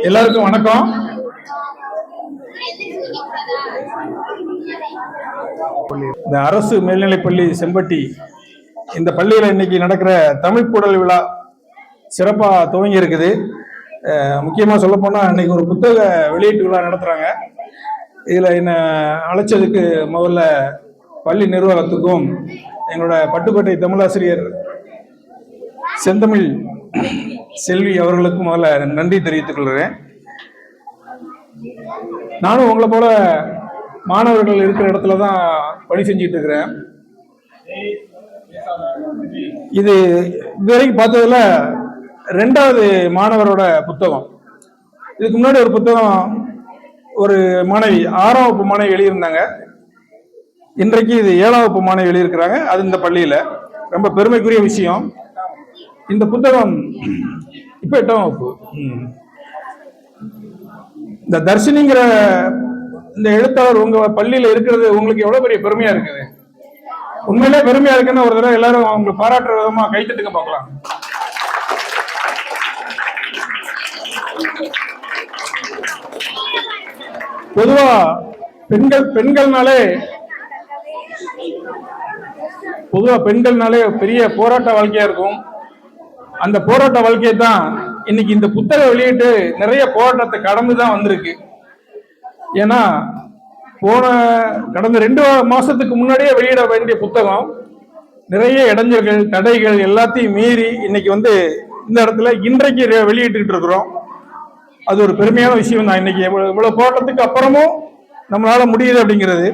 எல்லாருக்கும் வணக்கம். இந்த அரசு மேல்நிலைப்பள்ளி செம்பட்டி இந்த பள்ளியில் இன்னைக்கு நடக்கிற தமிழ் கூடல் விழா சிறப்பாக துவங்கி இருக்குது. முக்கியமாக சொல்ல போனால் இன்னைக்கு ஒரு புத்தக வெளியீட்டு விழா நடத்துகிறாங்க. இதில் என்னை அழைச்சதுக்கு முதல்ல பள்ளி நிர்வாகத்துக்கும் எங்களோட பட்டுக்கோட்டை தமிழாசிரியர் செந்தமிழ் செல்வி அவர்களுக்கும் முதல்ல நன்றி தெரிவித்துக் கொள்கிறேன். நானும் உங்களை போல மாணவர்கள் இருக்கிற இடத்துல தான் பணி செஞ்சுட்டு இருக்கிறேன். இது இதுவரைக்கும் பார்த்ததுல 2வது மாணவரோட புத்தகம். இதுக்கு முன்னாடி ஒரு புத்தகம் ஒரு மாணவி 6ஆம் வகுப்பு மாணவி எழுதியிருந்தாங்க. இன்றைக்கு இது 7ஆம் வகுப்பு மாணவி எழுதியிருக்கிறாங்க. அது இந்த பள்ளியில ரொம்ப பெருமைக்குரிய விஷயம். இந்த புத்தகம் இப்ப 8ஆம் வகுப்பு. இந்த தர்ஷினிங்கிற இந்த எழுத்தாளர் உங்க பள்ளியில இருக்கிறது உங்களுக்கு எவ்வளவு பெரிய பெருமையா இருக்குது. உண்மையிலே பெருமையா இருக்குன்னு ஒரு தடவை எல்லாரும் அவங்க பாராட்டுற விதமா கைத்தட்டுங்க பார்க்கலாம். பொதுவா பெண்கள்னாலே பெரிய போராட்ட வாழ்க்கையா இருக்கும். அந்த போராட்ட வாழ்க்கையை தான் இன்னைக்கு இந்த புத்தகம் வெளியிட்டு நிறைய போராட்டத்தை கடந்துதான் வந்திருக்கு. ஏன்னா கடந்த 2 மாசத்துக்கு முன்னாடியே வெளியிட வேண்டிய புத்தகம் நிறைய இடைஞ்சல்கள் தடைகள் எல்லாத்தையும் மீறி இன்னைக்கு இந்த இடத்துல இன்றைக்கு வெளியிட்டு இருக்கிறோம். அது ஒரு பெருமையான விஷயம் தான். இன்னைக்கு இவ்வளவு போராட்டத்துக்கு அப்புறமும் நம்மளால முடியுது அப்படிங்கிறது.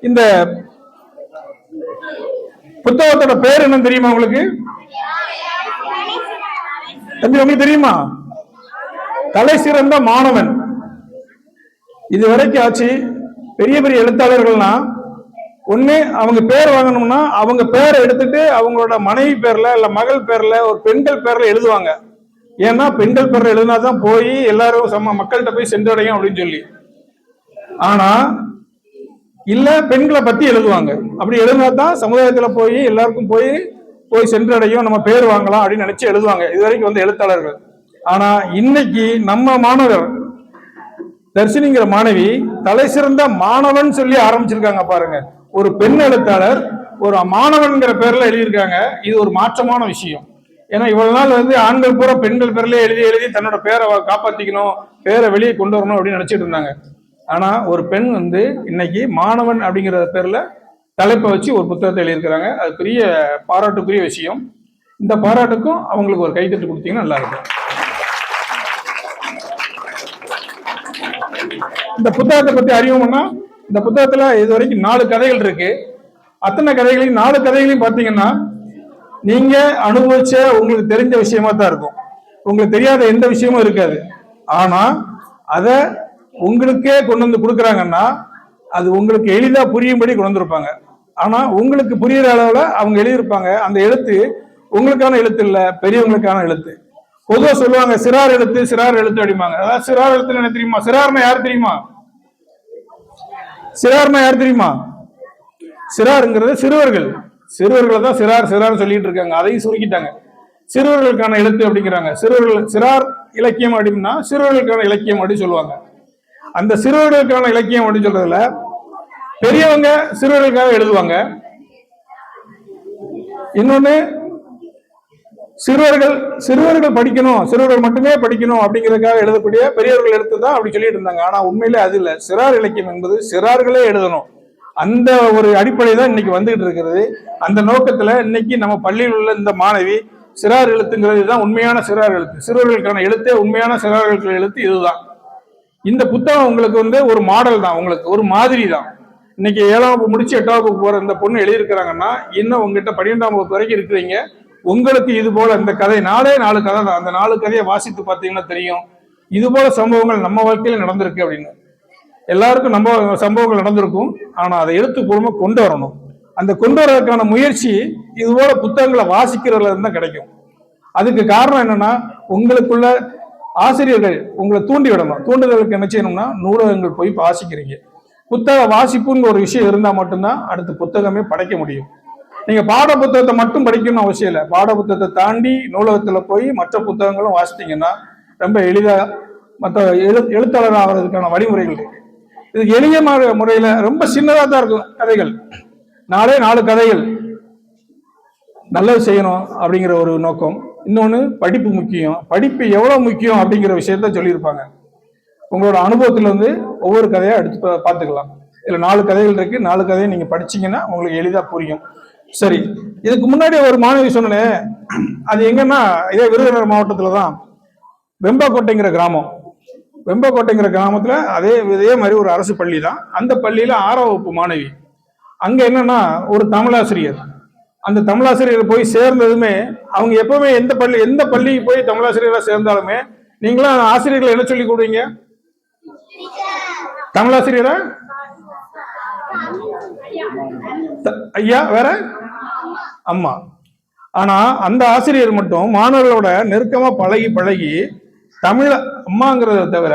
இந்த புத்தகத்தோட பேர் என்ன தெரியுமா உங்களுக்கு? தம்பி உங்களுக்கு தெரியுமா? தலை சிறந்த மாணவன். இது வரைக்கும் ஆச்சு. பெரிய பெரிய எழுத்தாளர்கள்னா ஒண்ணு அவங்க பேர் வாங்கணும்னா அவங்க பேரை எடுத்துட்டு அவங்களோட மனைவி பேர்ல இல்ல மகள் பேர்ல ஒரு பெண்கள் பேர்ல எழுதுவாங்க. ஏன்னா பெண்கள் பேர்ல எழுதினாதான் போய் எல்லாரும் மக்கள்கிட்ட போய் சென்றடையும் அப்படின்னு சொல்லி. ஆனா இல்ல பெண்களை பத்தி எழுதுவாங்க. அப்படி எழுதினாதான் சமுதாயத்துல போய் எல்லாருக்கும் போய் சென்றடையும், நம்ம பேர் வாங்கலாம் அப்படின்னு நினைச்சு எழுதுவாங்க இது வரைக்கும் எழுத்தாளர்கள். ஆனா இன்னைக்கு நம்ம மாணவர் தர்ஷினிங்கிற மாணவி தலை சிறந்த மாணவன் சொல்லி ஆரம்பிச்சிருக்காங்க பாருங்க. ஒரு பெண் எழுத்தாளர் ஒரு மாணவன்கிற பேர்ல எழுதியிருக்காங்க. இது ஒரு மாற்றமான விஷயம். ஏன்னா இவ்வளவு நாள் ஆண்கள் பூரா பெண்கள் பேர்ல எழுதி தன்னோட பேரை காப்பாத்திக்கணும், பேரை வெளியே கொண்டு வரணும் அப்படின்னு நினைச்சிட்டு இருந்தாங்க. ஆனா ஒரு பெண் இன்னைக்கு மாணவன் அப்படிங்கிற பேர்ல தலைப்பை வச்சு ஒரு புத்தகத்தை எழுதியிருக்கிறாங்க. அது பெரிய பாராட்டுக்குரிய விஷயம். இந்த பாராட்டுக்கும் அவங்களுக்கு ஒரு கைத்தட்டு கொடுத்தீங்கன்னா நல்லா இருக்கும். இந்த புத்தகத்தை பத்தி அறிவோம்னா இந்த புத்தகத்துல இது வரைக்கும் 4 கதைகள் இருக்கு. அத்தனை கதைகளையும் 4 கதைகளையும் பார்த்தீங்கன்னா நீங்க அனுபவிச்ச உங்களுக்கு தெரிஞ்ச விஷயமா தான் இருக்கும். உங்களுக்கு தெரியாத எந்த விஷயமும் இருக்காது. ஆனா அத உங்களுக்கே கொண்டு கொடுக்குறாங்கன்னா அது உங்களுக்கு எளிதா புரியும்படி கொண்டு வந்திருப்பாங்க. ஆனா உங்களுக்கு புரியுற அளவுல அவங்க எழுதியிருப்பாங்க. அந்த எழுத்து உங்களுக்கான எழுத்து இல்ல, பெரியவங்களுக்கான எழுத்து. பொதுவா சொல்லுவாங்க சிறார் எழுத்து அப்படிம்பாங்க. அதாவது சிறார் எழுத்து என்ன தெரியுமா? சிறார்னா யார் தெரியுமா? சிறாருங்கிறது சிறுவர்களை தான் சிறார் சொல்லிட்டு இருக்காங்க. அதையும் சுருக்கிட்டாங்க. சிறுவர்களுக்கான எழுத்து அப்படிங்கிறாங்க. சிறார் இலக்கியம் அப்படின்னா சிறுவர்களுக்கான இலக்கியம் அப்படின்னு சொல்லுவாங்க. அந்த சிறுவர்களுக்கான இலக்கியம் அப்படின்னு சொல்றதுல பெரியவங்க சிறுவர்களுக்காக எழுதுவாங்க. இன்னொன்னு சிறுவர்கள் படிக்கணும், சிறுவர்கள் மட்டுமே படிக்கணும் அப்படிங்கிறதுக்காக எழுதக்கூடிய பெரியவர்கள் எழுத்து தான் அப்படி சொல்லிட்டு இருந்தாங்க. ஆனா உண்மையிலே அது இல்லை. சிறார் இலக்கியம் என்பது சிறார்களே எழுதணும். அந்த ஒரு அடிப்படை தான் இன்னைக்கு வந்துகிட்டு இருக்கிறது. அந்த நோக்கத்துல இன்னைக்கு நம்ம பள்ளியில் உள்ள இந்த மாணவி சிறார் எழுத்துங்கிறது தான் உண்மையான சிறார் எழுத்து. சிறுவர்களுக்கான எழுத்தே உண்மையான சிறார்களுக்கு எழுத்து இதுதான். இந்த புத்தகம் உங்களுக்கு ஒரு மாடல் தான், உங்களுக்கு ஒரு மாதிரி தான். இன்னைக்கு 7ஆம் வகுப்பு முடிச்சு 8ஆம் வகுப்பு போற இந்த பொண்ணு எழுதியிருக்கிறாங்கன்னா இன்னும் உங்ககிட்ட 12ஆம் வகுப்பு வரைக்கும் இருக்கிறீங்க. உங்களுக்கு இது போல இந்த கதை 4 கதை தான். அந்த 4 கதையை வாசித்து பார்த்தீங்கன்னா தெரியும் இது போல சம்பவங்கள் நம்ம வாழ்க்கையில நடந்திருக்கு அப்படின்னு. எல்லாருக்கும் நம்ம சம்பவங்கள் நடந்திருக்கும். ஆனா அதை எழுத்துப்பூர்வமா கொண்டு வரணும். அந்த கொண்டு வரதுக்கான முயற்சி இது போல புத்தகங்களை வாசிக்கிறதுல இருந்தா கிடைக்கும். அதுக்கு காரணம் என்னன்னா உங்களுக்குள்ள ஆசிரியர்கள் உங்களை தூண்டி விடணும். தூண்டுதலுக்கு என்ன செய்யணும்னா நூலகங்கள் போய் வாசிக்கிறீங்க. புத்தக வாசிப்புன்னு ஒரு விஷயம் இருந்தா மட்டும்தான் அடுத்த புத்தகமே படைக்க முடியும். நீங்க பாட புத்தகத்தை மட்டும் படிக்கணும்னு அவசியம் இல்லை. பாட புத்தகத்தை தாண்டி நூலகத்துல போய் மற்ற புத்தகங்களும் வாசித்தீங்கன்னா ரொம்ப எளிதா மற்ற எழுத்தாளர் ஆகிறதுக்கான வழிமுறைகள் இருக்கு. இது எளிய முறையில ரொம்ப சின்னதா தான் இருக்கும் கதைகள், 4 கதைகள். நல்லது செய்யணும் அப்படிங்கிற ஒரு நோக்கம். இன்னொன்னு படிப்பு முக்கியம். படிப்பு எவ்வளவு முக்கியம் அப்படிங்கிற விஷயத்த சொல்லியிருப்பாங்க. உங்களோட அனுபவத்துல ஒவ்வொரு கதையா எடுத்து பார்த்துக்கலாம். இதுல 4 கதைகள் இருக்கு. 4 கதையை நீங்க படிச்சீங்கன்னா உங்களுக்கு எளிதா புரியும். சரி, இதுக்கு முன்னாடி ஒரு மாணவி சொன்னேன், அது எங்கன்னா இதே விருதுநகர் மாவட்டத்துலதான் வெம்பாக்கோட்டைங்கிற கிராமம். வெம்பக்கோட்டைங்கிற கிராமத்துல இதே மாதிரி ஒரு அரசு பள்ளி தான். அந்த பள்ளியில 6ஆம் வகுப்பு மாணவி. அங்க என்னன்னா ஒரு தமிழாசிரியர். அந்த தமிழாசிரியர் போய் சேர்ந்ததுமே அவங்க எப்பவுமே எந்த பள்ளிக்கு போய் தமிழாசிரியரா சேர்ந்தாலுமே நீங்களாம் ஆசிரியர்கள் என்ன சொல்லி கொடுவீங்க? தமிழாசிரியரா ஐயா, வேற அம்மா. ஆனா அந்த ஆசிரியர் மட்டும் மாணவர்களோட நெருக்கமா பழகி தமிழ் அம்மாங்கிறத தவிர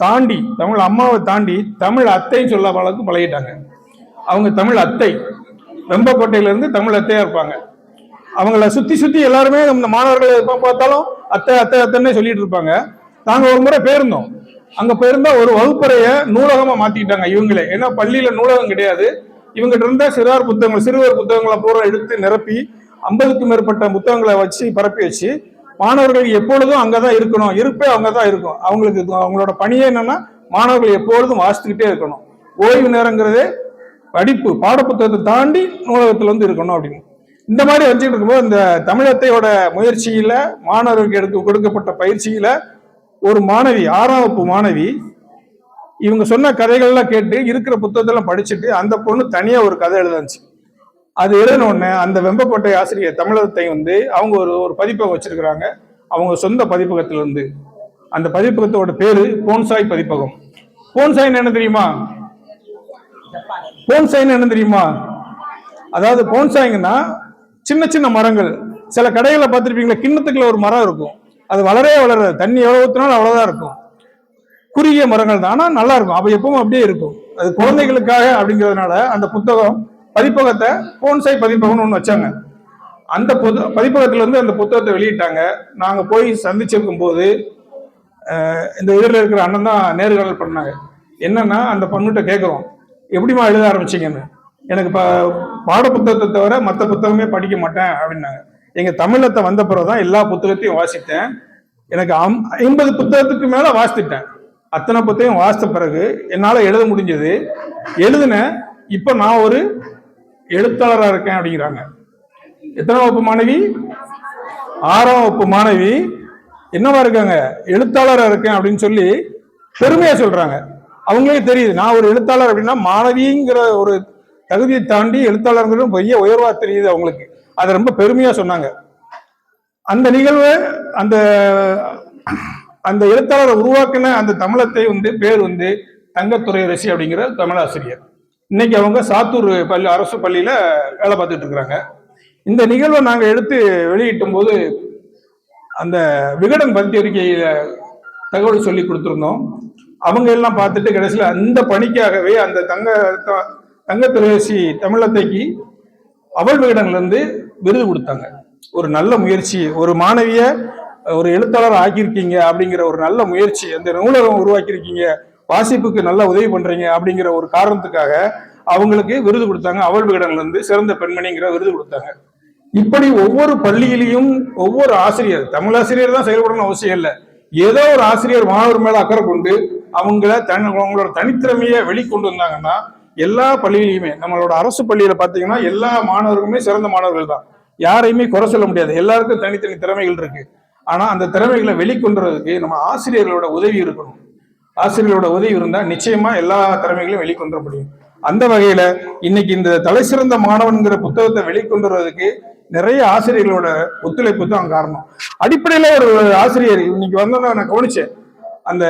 தாண்டி தமிழ் அம்மாவை தாண்டி தமிழ் அத்தைன்னு சொல்ல அளவுக்கு பழகிட்டாங்க. அவங்க தமிழ் அத்தை, வெம்பக்கோட்டையில இருந்து தமிழ் அத்தையா இருப்பாங்க. அவங்கள சுத்தி எல்லாருமே இந்த மாணவர்கள் எப்ப பார்த்தாலும் அத்தை அத்தை அத்தைன்னே சொல்லிட்டு இருப்பாங்க. நாங்க ஒரு முறை போயிருந்தோம். அங்க போயிருந்தா ஒரு வகுப்பறைய நூலகமா மாத்திக்கிட்டாங்க இவங்களே. ஏன்னா பள்ளியில நூலகம் கிடையாது. இவங்கிட்ட இருந்த சிறுவர் புத்தகங்களை பூரா எடுத்து நிரப்பி 50க்கும் மேற்பட்ட புத்தகங்களை வச்சு பரப்பி வச்சு மாணவர்கள் எப்பொழுதும் அங்கதான் இருக்கணும், இருப்பே அங்கதான் இருக்கும். அவங்களோட பணியே என்னன்னா மாணவர்கள் எப்பொழுதும் வாசித்துக்கிட்டே இருக்கணும். ஓய்வு நேரங்கிறதே படிப்பு பாடப்புத்தகத்தை தாண்டி நூலகத்துல இருக்கணும் அப்படின்னு. இந்த மாதிரி வச்சுட்டு இருக்கும்போது இந்த தமிழத்தையோட முயற்சியில மாணவர்களுக்கு கொடுக்கப்பட்ட பயிற்சியில ஒரு மாணவி 6ஆம் வகுப்பு மாணவி இவங்க சொன்ன கதைகள்லாம் கேட்டு இருக்கிற புத்தகத்தெல்லாம் படிச்சுட்டு அந்த பொண்ணு தனியா ஒரு கதை எழுதாச்சு. அது எழுதின உடனே அந்த வெம்பக்கோட்டை ஆசிரியர் தமிழத்தை அவங்க ஒரு பதிப்பகம் வச்சிருக்கிறாங்க. அவங்க சொந்த பதிப்பகத்துல அந்த பதிப்பகத்தோட பேரு போன்சாய் பதிப்பகம். போன்சாய்ன்னு என்ன தெரியுமா? போன்சாய்ன்னு என்ன தெரியுமா? அதாவது போன்சாய்ங்கன்னா சின்ன மரங்கள். சில கடைகளை பார்த்துருப்பீங்களா, கிண்ணத்துக்குள்ள ஒரு மரம் இருக்கும், அது வளரவே வளராது, தண்ணி எவ்வளவு ஊற்றினாலும் அவ்வளவுதான் இருக்கும். குறுகிய மரங்கள் தான், ஆனா நல்லா இருக்கும். அப்ப எப்பவும் அப்படியே இருக்கும். அது குழந்தைகளுக்காக அப்படிங்கிறதுனால அந்த பதிப்பகத்தை போன்சாய் பதிப்பகம்னு ஒண்ணு வச்சாங்க. அந்த பதிப்பகத்துல இருந்து அந்த புத்தகத்தை வெளியிட்டாங்க. நாங்க போய் சந்திச்சிருக்கும் போது இந்த ஊர்ல இருக்கிற அண்ணன் தான் நேர்காணல் பண்ணாங்க. என்னன்னா அந்த பொண்ணுகிட்ட கேட்கிறோம், எப்படிமா எழுத ஆரம்பிச்சீங்கன்னு. எனக்கு பாட புத்தகத்தை தவிர மற்ற புத்தகமே படிக்க மாட்டேன் அப்படின்னாங்க. எங்க தமிழத்தை வந்த பிறகுதான் எல்லா புத்தகத்தையும் வாசித்தேன். எனக்கு 50 புத்தகத்துக்கு மேல வாசித்துட்டேன். அத்தனை புத்தகம் வாசித்த பிறகு என்னால எழுத முடிஞ்சது. எழுதுன இப்ப நான் ஒரு எழுத்தாளராக இருக்கேன் அப்படிங்கிறாங்க. எத்தனை வகுப்பு மாணவி? 6ஆம் வகுப்பு மாணவி என்னவா இருக்காங்க? எழுத்தாளராக இருக்கேன் அப்படின்னு சொல்லி பெருமையா சொல்றாங்க. அவங்களே தெரியுது நான் ஒரு எழுத்தாளர் அப்படின்னா மாணவிங்கிற ஒரு தகுதியை தாண்டி எழுத்தாளர்கள் பெரிய உயர்வா தெரியுது அவங்களுக்கு. அதை ரொம்ப பெருமையா சொன்னாங்க. அந்த நிகழ்வு அந்த எழுத்தாளரை உருவாக்கின அந்த தமிழத்தை பேர் தங்கத்துறை ரசி அப்படிங்கிற தமிழாசிரியர். இன்னைக்கு அவங்க சாத்தூர் அரசு பள்ளியில வேலை பார்த்துட்டு இருக்கிறாங்க. இந்த நிகழ்வை நாங்க எடுத்து வெளியிட்டும் போது அந்த விகடன் பத்திரிகையில தகவல் சொல்லி கொடுத்திருந்தோம். அவங்க எல்லாம் பார்த்துட்டு கடைசியில் அந்த பணிக்காகவே அந்த தங்கத்துறைசி தமிழத்தைக்கு அவள் விகடன்ல இருந்து விருது கொடுத்தாங்க. ஒரு நல்ல முயற்சி, ஒரு மாணவிய ஒரு எழுத்தாளர் ஆக்கியிருக்கீங்க அப்படிங்கிற ஒரு நல்ல முயற்சி, அந்த நூலகம் உருவாக்கியிருக்கீங்க, வாசிப்புக்கு நல்லா உதவி பண்றீங்க அப்படிங்கிற ஒரு காரணத்துக்காக அவங்களுக்கு விருது கொடுத்தாங்க. அவள் விகடன்ல இருந்து சிறந்த பெண்மணிங்கிற விருது கொடுத்தாங்க. இப்படி ஒவ்வொரு பள்ளியிலையும் ஒவ்வொரு ஆசிரியர், தமிழாசிரியர் தான் செயல்படணும்னு அவசியம் இல்லை, ஏதோ ஒரு ஆசிரியர் மாணவர் மேல அக்கறை கொண்டு அவங்களோட தனித்திறமையை வெளிக்கொண்டு வந்தாங்கன்னா எல்லா பள்ளியிலையுமே, நம்மளோட அரசு பள்ளியில பாத்தீங்கன்னா எல்லா மாணவர்களுமே சிறந்த மாணவர்கள் தான், யாரையுமே குறை சொல்ல முடியாது. எல்லாருக்கும் தனித்தனி திறமைகள் இருக்கு. ஆனா அந்த திறமைகளை வெளிக்கொண்டுறதுக்கு நம்ம ஆசிரியர்களோட உதவி இருக்கணும். ஆசிரியர்களோட உதவி இருந்தா நிச்சயமா எல்லா திறமைகளையும் வெளிக்கொண்டு முடியும். அந்த வகையில இன்னைக்கு இந்த தலை சிறந்த மாணவன்கிற புத்தகத்தை வெளிக்கொண்டுறதுக்கு நிறைய ஆசிரியர்களோட ஒத்துழைப்பு தான் காரணம். அடிப்படையில ஒரு ஆசிரியர் இன்னைக்கு வந்தோன்னா நான் கவனிச்சேன், அந்த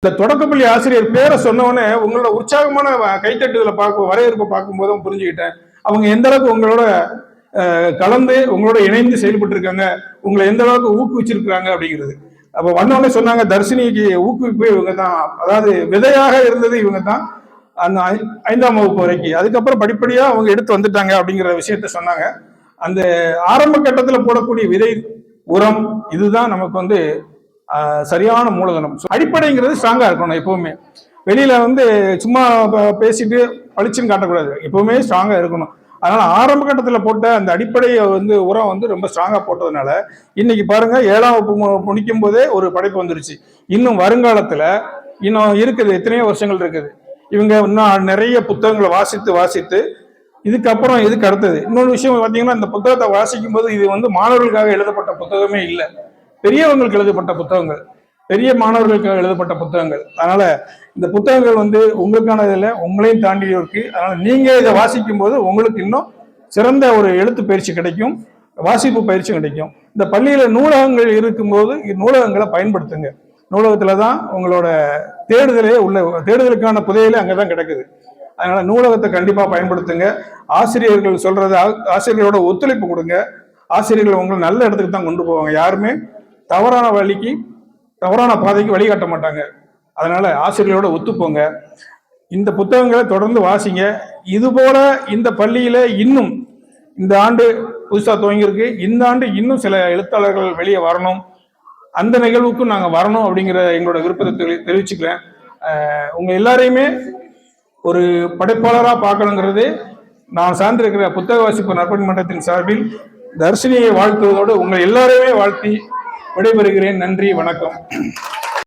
தொடக்கப்பள்ளி ஆசிரியர் பேரை சொன்னவொடனே உங்களோட உற்சாகமான கைத்தட்டுதலை வரவேற்பை பார்க்கும் போதும் புரிஞ்சுக்கிட்டேன் அவங்க எந்த அளவுக்கு உங்களோட கலந்து உங்களோட இணைந்து செயல்பட்டு இருக்காங்க, உங்களை எந்த அளவுக்கு ஊக்குவிச்சிருக்கிறாங்க அப்படிங்கிறது. அப்ப வந்தவொடனே சொன்னாங்க, தர்ஷினிக்கு ஊக்குவிப்பு இவங்க தான், அதாவது விதையாக இருந்தது இவங்க தான் அந்த 5ஆம் வகுப்பு வரைக்கும். அதுக்கப்புறம் படிப்படியா அவங்க எடுத்து வந்துட்டாங்க அப்படிங்கிற விஷயத்த சொன்னாங்க. அந்த ஆரம்ப கட்டத்துல போடக்கூடிய விதை உரம் இதுதான் நமக்கு சரியான மூலதனம். அடிப்படைங்கிறது ஸ்ட்ராங்கா இருக்கணும். எப்பவுமே வெளியில வந்து சும்மா பேசிட்டு பளிச்சுன்னு காட்டக்கூடாது, எப்பவுமே ஸ்ட்ராங்கா இருக்கணும். அதனால ஆரம்ப கட்டத்தில் போட்ட அந்த அடிப்படையை வந்து உரம் வந்து ரொம்ப ஸ்ட்ராங்கா போட்டதுனால இன்னைக்கு பாருங்க 7ஆம் வகுப்பு முடிக்கும் போதே ஒரு படைப்பு வந்துருச்சு. இன்னும் வருங்காலத்துல இன்னும் இருக்குது, எத்தனையோ வருஷங்கள் இருக்குது. இவங்க இன்னும் நிறைய புத்தகங்களை வாசித்து வாசித்து இதுக்கப்புறம் இதுக்கு அடுத்தது இன்னொரு விஷயம் பார்த்தீங்கன்னா, இந்த புத்தகத்தை வாசிக்கும் போது இது வந்து மாணவர்களுக்காக எழுதப்பட்ட புத்தகமே இல்லை, பெரியவங்களுக்கு எழுதப்பட்ட புத்தகங்கள், பெரிய மாணவர்களுக்காக எழுதப்பட்ட புத்தகங்கள். அதனால இந்த புத்தகங்கள் வந்து உங்களுக்கானது இல்லை, உங்களையும் தாண்டி இருக்கு. அதனால நீங்க இதை வாசிக்கும் போது உங்களுக்கு இன்னும் சிறந்த ஒரு எழுத்து பயிற்சி கிடைக்கும், வாசிப்பு பயிற்சி கிடைக்கும். இந்த பள்ளியில நூலகங்கள் இருக்கும்போது நூலகங்களை பயன்படுத்துங்க. நூலகத்துல தான் உங்களோட தேடுதலே உள்ள, தேடுதலுக்கான புதையலே அங்கதான் கிடக்குது. அதனால நூலகத்தை கண்டிப்பா பயன்படுத்துங்க. ஆசிரியர்கள் சொல்றது, ஆசிரியர்களோட ஒத்துழைப்பு கொடுங்க. ஆசிரியர்கள் உங்களை நல்ல இடத்துக்கு தான் கொண்டு போவாங்க. யாருமே தவறான வழிக்கு, தவறான பாதைக்கு வழிகாட்ட மாட்டாங்க. அதனால ஆசிரியர்களோட ஒத்துப்போங்க. இந்த புத்தகங்களை தொடர்ந்து வாசிங்க. இது போல இந்த பள்ளியில இன்னும் இந்த ஆண்டு புதுசா துவங்கியிருக்கு, இந்த ஆண்டு இன்னும் சில எழுத்தாளர்கள் வெளியே வரணும், அந்த நிகழ்வுக்கும் நாங்க வரணும் அப்படிங்கிற எங்களோட விருப்பத்தை தெரிவிச்சுக்கிறேன். உங்க எல்லாரையுமே ஒரு படைப்பாளரா பார்க்கணுங்கிறது நான் சார்ந்திருக்கிற புத்தக வாசிப்பு நற்பணி மன்றத்தின் சார்பில் தர்ஷினியை வாழ்த்துவதோடு உங்கள் எல்லாரையுமே வாழ்த்தி விடைபெறுகிறேன். நன்றி, வணக்கம்.